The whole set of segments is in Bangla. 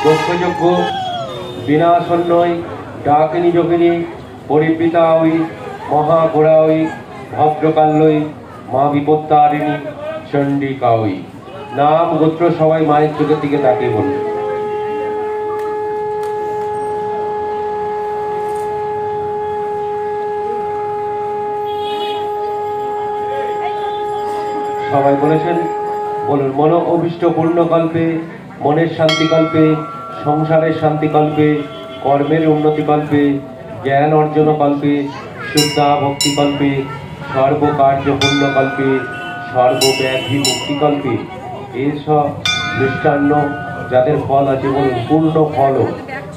দক্ষযজ্ঞ বিনাশন্নয় ডাকিনী যোগিনী পরিপিতা ওই মহাঘোড়া ওই ভদ্রকাল্যই মা বিপত্তারিণী চণ্ডিকা ওই। নাম গোত্র সবাই মায়ের চোখের দিকে তাকিয়ে বলবে। সবাই বলেছেন, বলুন। মন অভিষ্ট পূর্ণকল্পে, মনের শান্তিকল্পে, সংসারের শান্তিকল্পে, কর্মের উন্নতিকল্পে, জ্ঞান অর্জন কল্পে, শুদ্ধা ভক্তিকল্পে, সর্বকার্য পূর্ণকল্পে, সর্বব্যাধি মুক্তিকল্পে। এইসব মিষ্টান্ন যাদের ফল আছে বলুন পূর্ণ ফল।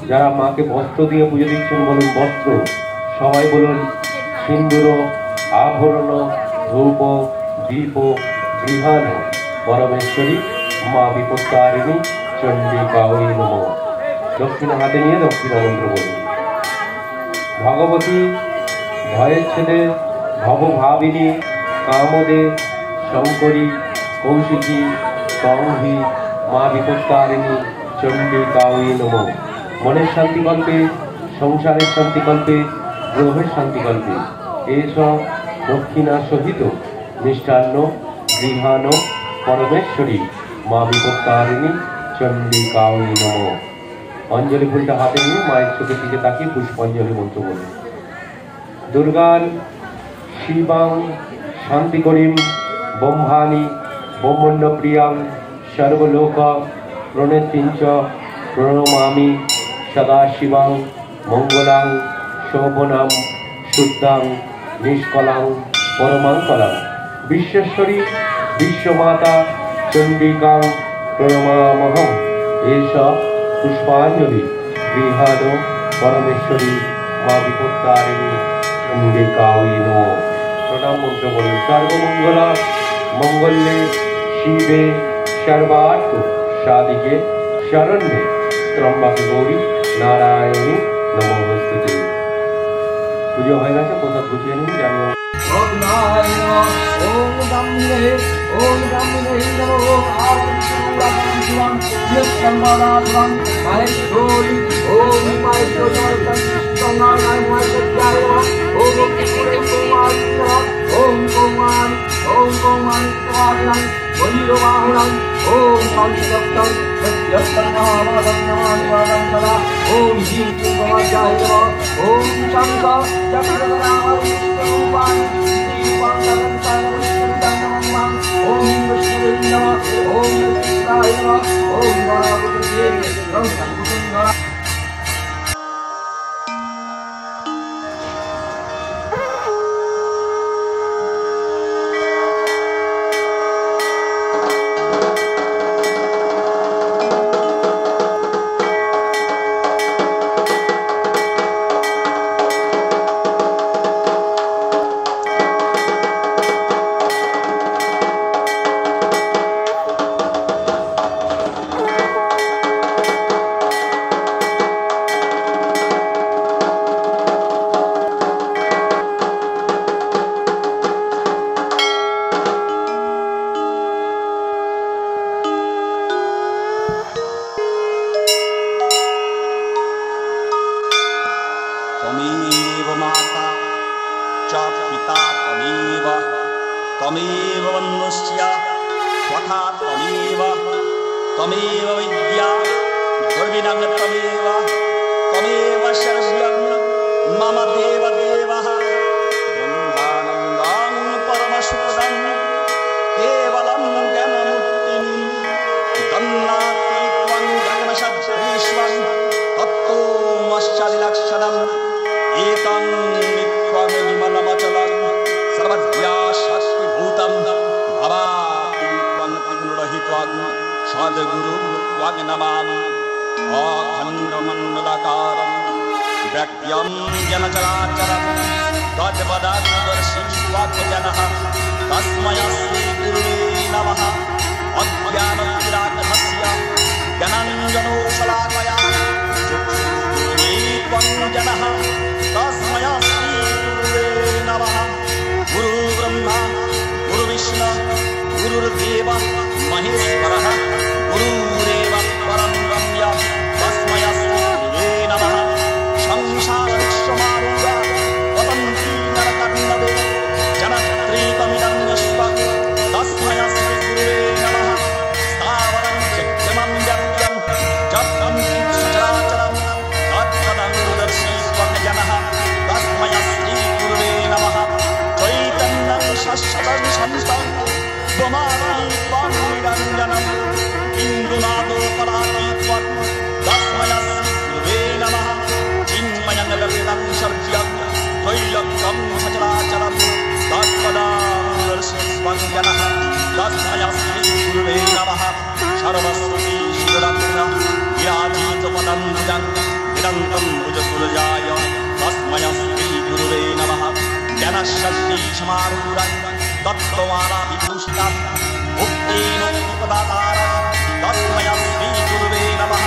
যারা মাকে বস্ত্র দিয়ে পুজো দিচ্ছেন বলুন বস্ত্র। সবাই বলুন সিন্দুর, আভরণ, ধূপ, দীপ, গৃহাণ পরমেশ্বরী মা বিপত্তারিণী চণ্ডিকা ওই নমঃ। দক্ষিণ হাতে নিয়ে দক্ষিণ মন্ত্র বলুন। ভগবতী ভয়ের ছেলে ভবভাবিনী কামদে শঙ্করী কৌশিকী তংভি মা বিপত্তারিণী চণ্ডিকা ওই নমঃ। মনের শান্তিকল্পে, সংসারের শান্তিকল্পে, গ্রহের শান্তিকল্পে এইসব দক্ষিণা সহিত মিষ্টান্ন গৃহাণ পরমেশ্বরী মা বিপত্তারিণী চণ্ডিকা ওই নমঃ। অঞ্জলি ফুলটা হাতে নিয়ে মায়ের চোখের দিকে তাকিয়ে পুষ্পাঞ্জলি মন্ত্র বলুন। দুর্গান শিবাং শান্তি করিম ব্রহ্মাণী ব্রহ্মণ্য প্রিয়াং সর্বলোক প্রণেত্রিঞ্চ প্রণমামি সদা শিবাং মঙ্গলাং শোভনাং শুদ্ধাং নিষ্কলাং পরমাঙ্কলাং বিশ্বেশ্বরী বিশ্বমাতা চণ্ডিকাং প্রণমামহম। এসব পুষ্পাঞ্জলি গৃহাণ পরমেশ্বরী মা বিপত্তারিণী চণ্ডিকা ওই নমঃ। প্রণাম মন্ত্র বলুন। সর্বমঙ্গলা মঙ্গলে শিবে সর্বার্থ সাধিকে শরণ্যে ত্রম্বকে গৌরী নারায়ণী নমস্তুতে। পুজো হয়ে গেছে, প্রসাদ গুছিয়ে নিন। জানি ओम ब्रह्मणे ओम ब्रह्मणे नमो आदिशूरं शिवं यत्संवादात्मं महेश्वरी ओम महेश्वरं संगानाय महेश्वराय ओम कुमारी ओम कुमारी स्वाहां वैरवाहनं ओम पंचदत्तं यत्तन्नामदं नमामि सदा ओम ह्रीं कुमाराय नमः ओम शंकर चक्रधराय रूपाणि ओम विष्णुवे नमः ओम शिवाय नमः ओम गणाधिपतये नमः। त्वमेव माता च पिता त्वमेव त्वमेव वन्दस्य स्वथा त्वमेव त्वमेव विद्या दुर्विनं त्वमेव त्वमेव शरण्यं मम देवदेवः ब्रह्मानन्दं परमसुखदं केवलं ज्ञानमूर्तिं दन्नाति त्वं गगनसदृशं तत्त्वमश्चादिलक्षणम् एतं नित्यं विमलमचलं सर्वज्ञा शक्तिभूतं भवाति त्वं त्रिगुणरहितं सद्गुरुं त्वं नमामि अखण्डमण्डलाकारं व्यक्त्यं जनचराचरं तद्वदर्शी वाक्यजनः तस्मै श्रीगुरुवे नमः। अज्ञानतिराकस्य ज्ञानाञ्जनशलाकया जनः तस्मै श्रीगुरुवे नमः। गुरु ब्रह्मा गुरु विष्णु गुरुर्देव महेश्वरः गुरुरेव परं ब्रह्म सर्वस्वती शिवरत्न विराजितपदम्बुजं निरन्तं भुजसुरजाय तस्मै श्रीगुरुवे नमः ज्ञानशक्तिसमारूढं तत्त्वमाला विभूषितं मुक्तेन उपदातारं तस्मै श्रीगुरुवे नमः